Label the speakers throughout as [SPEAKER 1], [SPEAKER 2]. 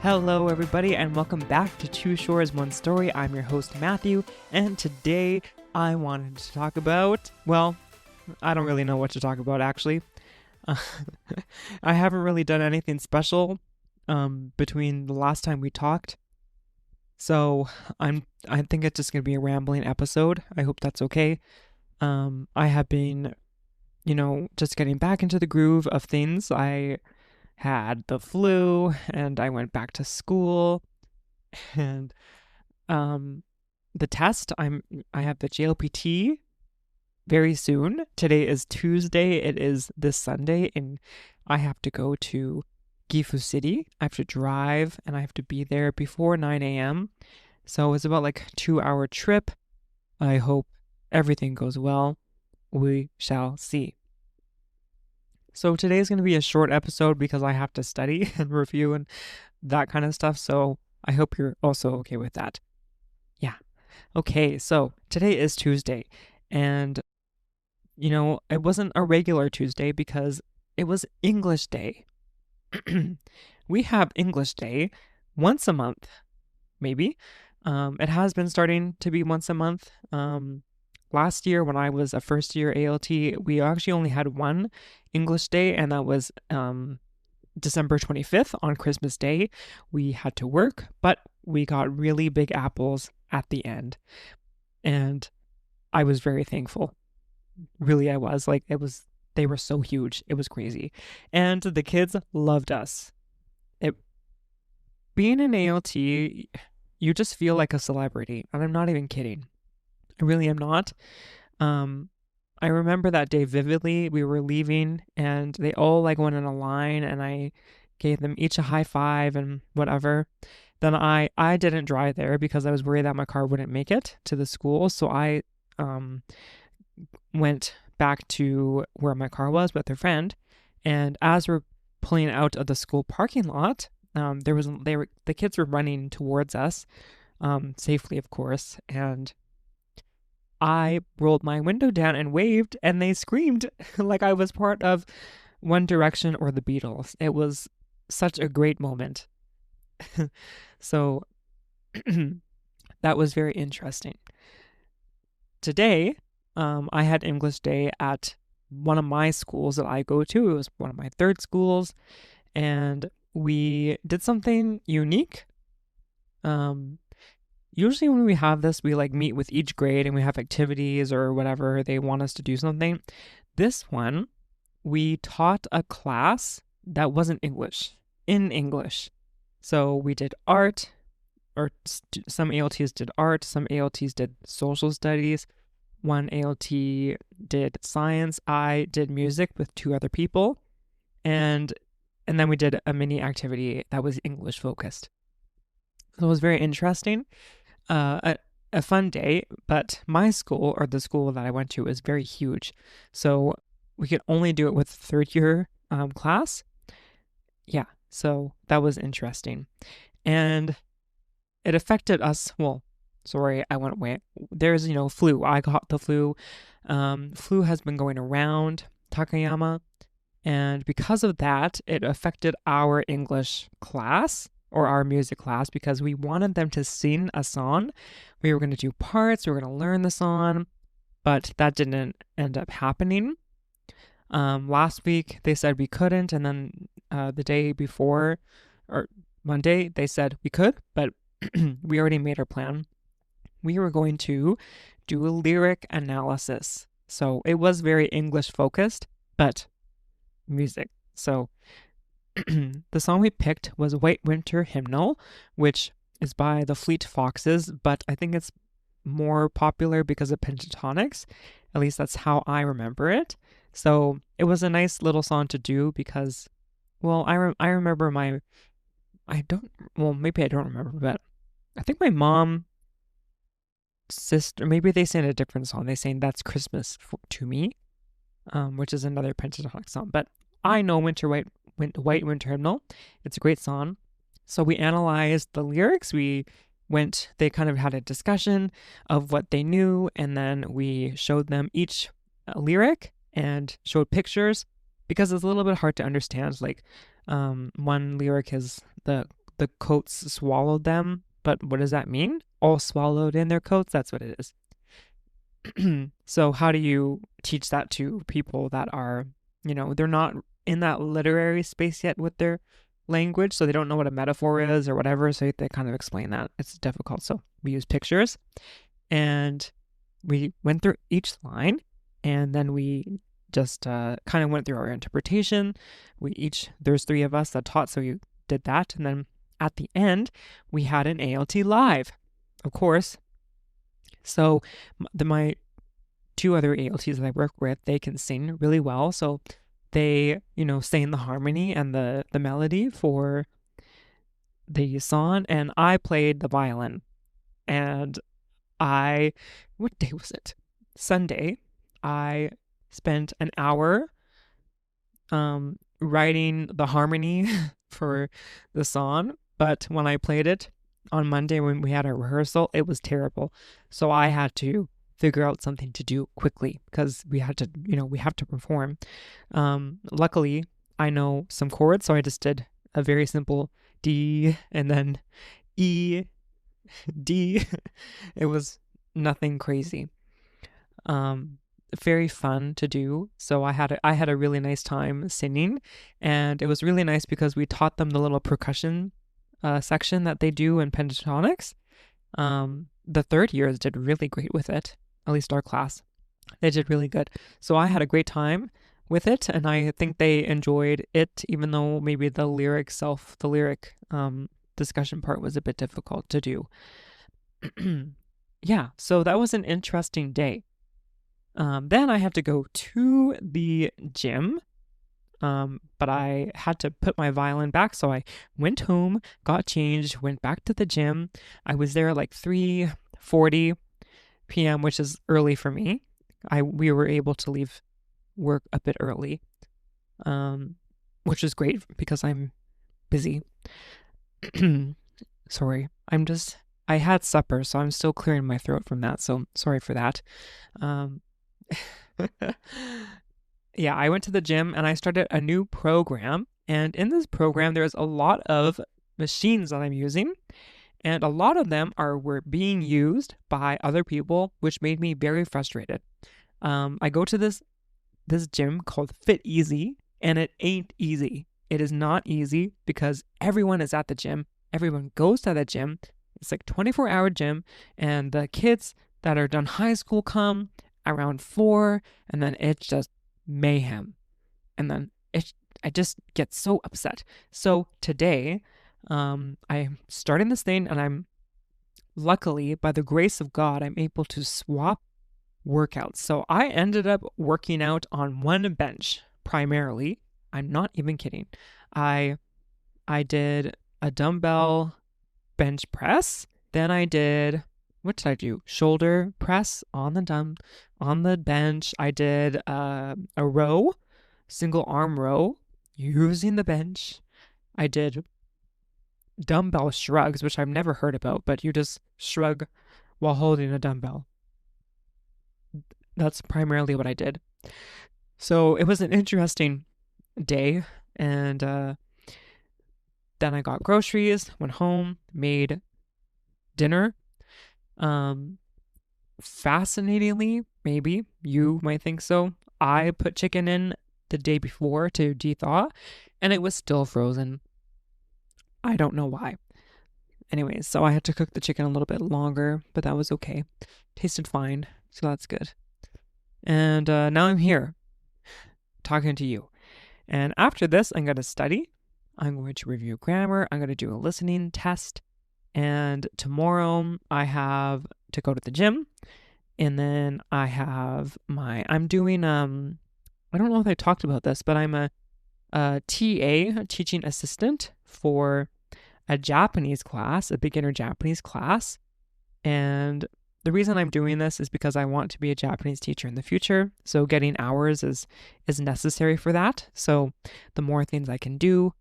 [SPEAKER 1] Hello, everybody, and welcome back to Two Shores, One Story. I'm your host, Matthew, and today I wanted to talk about, well, I don't really know what to talk about, actually. Uh, I haven't really done anything special between the last time we talked, so I think it's just going to be a rambling episode. I hope that's okay. I have been, just getting back into the groove of things. I had the flu and I went back to school and the test I have the JLPT very soon. Today is Tuesday. It is this Sunday and I have to go to Gifu City. I have to drive and I have to be there before 9 a.m. So it's about like a 2-hour trip. I hope everything goes well. We shall see. So today is going to be a short episode because I have to study and review and that kind of stuff. So I hope you're also okay with that. Yeah. Okay, so today is Tuesday. And, it wasn't a regular Tuesday because it was English Day. We have English Day once a month, maybe. It has been starting to be once a month. Last year, when I was a first-year ALT, we actually only had one English Day, and that was December 25th on Christmas Day. We had to work, but we got really big apples at the end, and I was very thankful. Really, I was. They were so huge. It was crazy, and the kids loved us. Being an ALT, you just feel like a celebrity, and I'm not even kidding. I really am not. I remember that day vividly. We were leaving and they all went in a line and I gave them each a high five and whatever. Then I didn't drive there because I was worried that my car wouldn't make it to the school. So I went back to where my car was with a friend. And as we're pulling out of the school parking lot, the kids were running towards us, safely of course, and I rolled my window down and waved, and they screamed like I was part of One Direction or the Beatles. It was such a great moment. So that was very interesting. Today, I had English Day at one of my schools that I go to. It was one of my third schools, and we did something unique. Usually when we have this, we meet with each grade and we have activities or whatever they want us to do something. This one, we taught a class that wasn't English, in English. So we did art, or some ALTs did art, some ALTs did social studies, one ALT did science, I did music with 2 other people, and then we did a mini activity that was English focused. So it was very interesting. A fun day, but my school, or the school that I went to, is very huge. So we could only do it with third-year class. Yeah, so that was interesting. And it affected us, I went away. There's, flu. I got the flu. Flu has been going around Takayama. And because of that, it affected our English class, or our music class, because we wanted them to sing a song. We were going to do parts, we were going to learn the song, but that didn't end up happening. Last week, they said we couldn't, and then the day before, or Monday, they said we could, but we already made our plan. We were going to do a lyric analysis. So it was very English focused, but music. So the song we picked was White Winter Hymnal, which is by the Fleet Foxes, but I think it's more popular because of Pentatonics. At least that's how I remember it. So it was a nice little song to do because, I remember maybe I don't remember, but I think my mom, sister, maybe they sang a different song. They sang That's Christmas to Me, which is another Pentatonic song, but I know White Winter Hymnal. It's a great song. So we analyzed the lyrics. They kind of had a discussion of what they knew, and then we showed them each lyric and showed pictures because it's a little bit hard to understand. One lyric is the the coats swallowed them. But what does that mean? All swallowed in their coats? That's what it is. So how do you teach that to people that are, they're not in that literary space yet with their language, so they don't know what a metaphor is or whatever, so they kind of explain that. It's difficult. So we use pictures, and we went through each line, and then we just kind of went through our interpretation. There's 3 of us that taught, so we did that, and then at the end, we had an ALT live, of course. So my 2 other ALTs that I work with, they can sing really well, so they, sang the harmony and the melody for the song, and I played the violin. And what day was it? Sunday. I spent an hour writing the harmony for the song, but when I played it on Monday when we had our rehearsal, it was terrible. So I had to figure out something to do quickly because we have to perform. Luckily, I know some chords, so I just did a very simple D and then E, D. It was nothing crazy. Very fun to do. So I had a really nice time singing, and it was really nice because we taught them the little percussion section that they do in pentatonics. The 3rd years did really great with it, at least our class. They did really good. So I had a great time with it, and I think they enjoyed it, even though maybe the lyric discussion part was a bit difficult to do. Yeah, so that was an interesting day. Then I had to go to the gym, but I had to put my violin back, so I went home, got changed, went back to the gym. I was there like 3:40 p.m., which is early for me. We were able to leave work a bit early, which is great because I'm busy. Sorry, I had supper, so I'm still clearing my throat from that, so sorry for that. Yeah, I went to the gym and I started a new program, and in this program there's a lot of machines that I'm using, and a lot of them were being used by other people, which made me very frustrated. I go to this gym called Fit Easy, and it ain't easy. It is not easy because everyone is at the gym. Everyone goes to the gym. It's like 24-hour gym, and the kids that are done high school come around 4, and then it's just mayhem. And then I just get so upset. So today, I'm starting this thing, and I'm luckily, by the grace of God, I'm able to swap workouts. So I ended up working out on one bench primarily. I'm not even kidding. I did a dumbbell bench press. Then what did I do? Shoulder press on the bench. I did a row, single arm row using the bench. I did dumbbell shrugs, which I've never heard about, but you just shrug while holding a dumbbell. That's primarily what I did. So it was an interesting day, and then I got groceries, went home, made dinner. Fascinatingly, maybe you might think so, I put chicken in the day before to de-thaw, and it was still frozen. I don't know why. Anyways, so I had to cook the chicken a little bit longer, but that was okay. Tasted fine, so that's good. And now I'm here talking to you. And after this, I'm going to study. I'm going to review grammar. I'm going to do a listening test. And tomorrow I have to go to the gym. And then I'm doing, I don't know if I talked about this, but I'm a TA, a teaching assistant for a Japanese class, a beginner Japanese class. And the reason I'm doing this is because I want to be a Japanese teacher in the future. So getting hours is necessary for that. So the more things I can do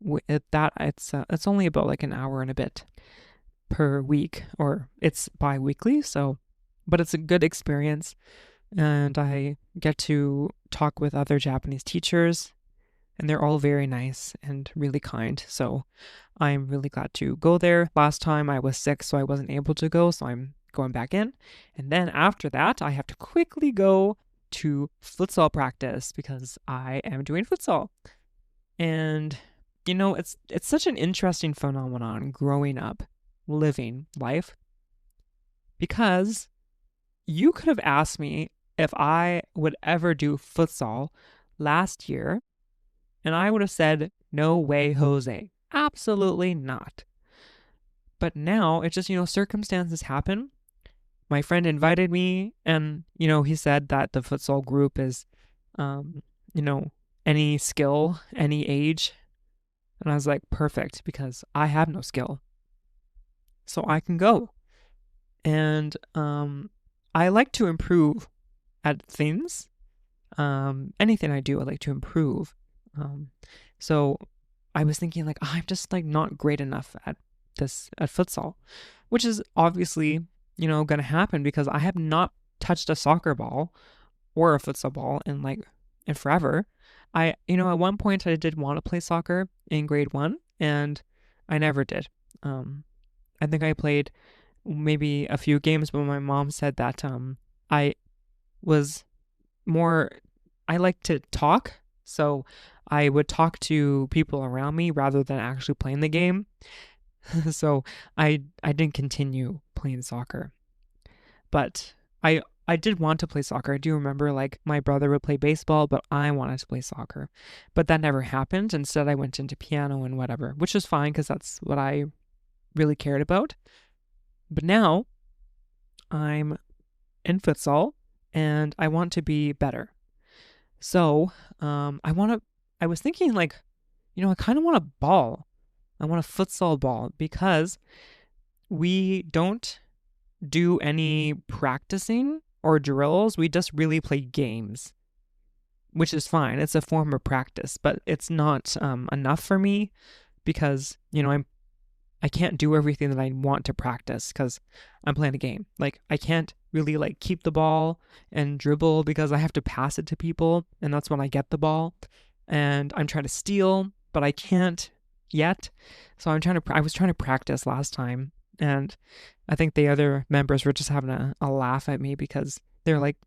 [SPEAKER 1] with that, it's only about like an hour and a bit per week, or it's bi-weekly. So, but it's a good experience, and I get to talk with other Japanese teachers and they're all very nice and really kind. So I'm really glad to go there. Last time I was sick, so I wasn't able to go, so I'm going back in. And then after that, I have to quickly go to futsal practice because I am doing futsal. And it's such an interesting phenomenon growing up, living life, because you could have asked me if I would ever do futsal last year, and I would have said, no way, Jose. Absolutely not. But now it's just, circumstances happen. My friend invited me, and, he said that the futsal group is, um, you know, any skill, any age. And I was like, perfect, because I have no skill. So I can go. And I like to improve at things. Anything I do, I like to improve. So I was thinking like, I'm just like not great enough at futsal, which is obviously, going to happen because I have not touched a soccer ball or a futsal ball in forever. At one point I did want to play soccer in grade 1 and I never did. I think I played maybe a few games, but my mom said that I was more, I like to talk, so I would talk to people around me rather than actually playing the game. So I didn't continue playing soccer. But I did want to play soccer. I do remember like my brother would play baseball, but I wanted to play soccer. But that never happened. Instead, I went into piano and whatever, which is fine because that's what I really cared about. But now I'm in futsal and I want to be better. So I was thinking like, I kind of want a ball. I want a futsal ball because we don't do any practicing or drills. We just really play games, which is fine. It's a form of practice, but it's not enough for me because, I can't do everything that I want to practice because I'm playing a game. Like I can't really like keep the ball and dribble because I have to pass it to people, and that's when I get the ball. And I'm trying to steal, but I can't yet. So I was trying to practice last time, and I think the other members were just having a laugh at me because they're like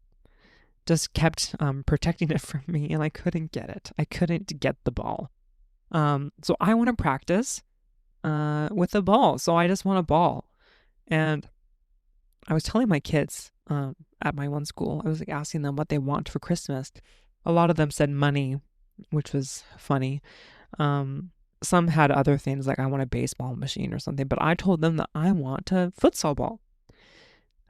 [SPEAKER 1] just kept protecting it from me, and I couldn't get it. I couldn't get the ball. So I want to practice with a ball. So I just want a ball. And I was telling my kids at my one school, I was like asking them what they want for Christmas. A lot of them said money, which was funny. Some had other things like I want a baseball machine or something, but I told them that I want a futsal ball.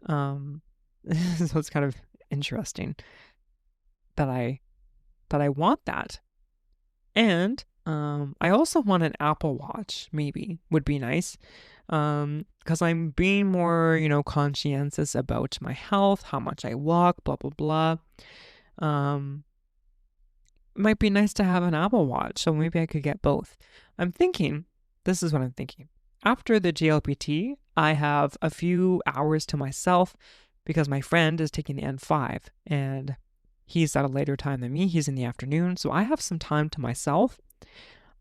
[SPEAKER 1] So it's kind of interesting that I want that. And I also want an Apple Watch, maybe, would be nice. Because I'm being more, conscientious about my health, how much I walk, blah, blah, blah. It might be nice to have an Apple Watch, so maybe I could get both. This is what I'm thinking. After the JLPT, I have a few hours to myself because my friend is taking the N5, and he's at a later time than me. He's in the afternoon, so I have some time to myself.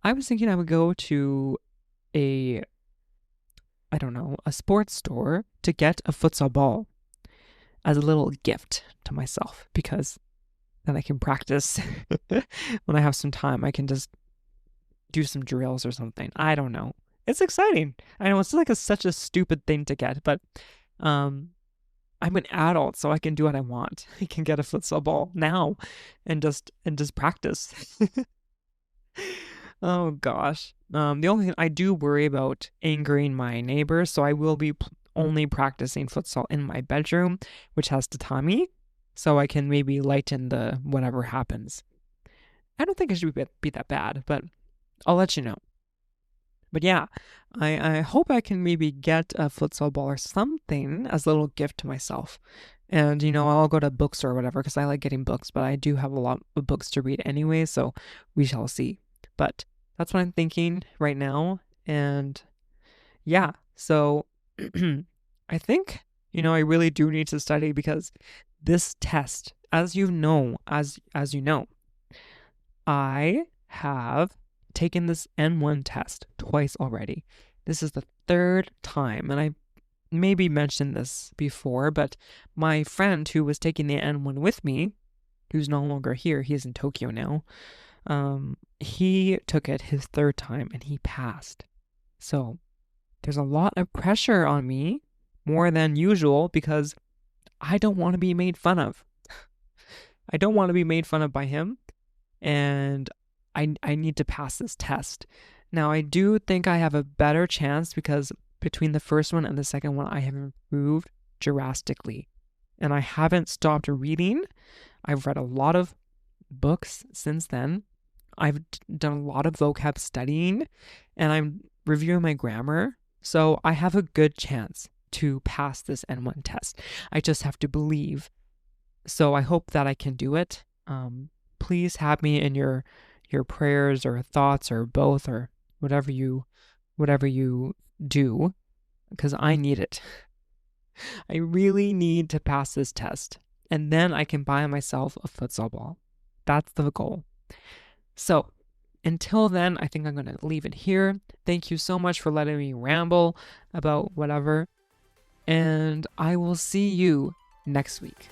[SPEAKER 1] I was thinking I would go to a sports store to get a futsal ball as a little gift to myself, because then I can practice when I have some time. I can just do some drills or something. I don't know. It's exciting. I know it's like such a stupid thing to get, but I'm an adult, so I can do what I want. I can get a futsal ball now and just practice. Oh gosh. The only thing I do worry about angering my neighbors, so I will be only practicing futsal in my bedroom, which has tatami, so I can maybe lighten the whatever happens. I don't think it should be that bad, but I'll let you know. But yeah, I hope I can maybe get a futsal ball or something as a little gift to myself. And, I'll go to bookstore or whatever because I like getting books, but I do have a lot of books to read anyway, so we shall see. But that's what I'm thinking right now. And yeah, so I think, I really do need to study because this test, as you know, I have taken this N1 test twice already. This is the third time, and I maybe mentioned this before, but my friend who was taking the N1 with me, who's no longer here, he's in Tokyo now, he took it his third time and he passed. So there's a lot of pressure on me, more than usual, because I don't want to be made fun of. I don't want to be made fun of by him, and I need to pass this test. Now, I do think I have a better chance because between the first one and the second one, I have improved drastically. And I haven't stopped reading. I've read a lot of books since then. I've done a lot of vocab studying, and I'm reviewing my grammar. So I have a good chance to pass this N1 test. I just have to believe. So I hope that I can do it. Please have me in your prayers or thoughts or both or whatever you do, because I need it. I really need to pass this test, and then I can buy myself a futsal ball. That's the goal. So until then, I think I'm going to leave it here. Thank you so much for letting me ramble about whatever, and I will see you next week.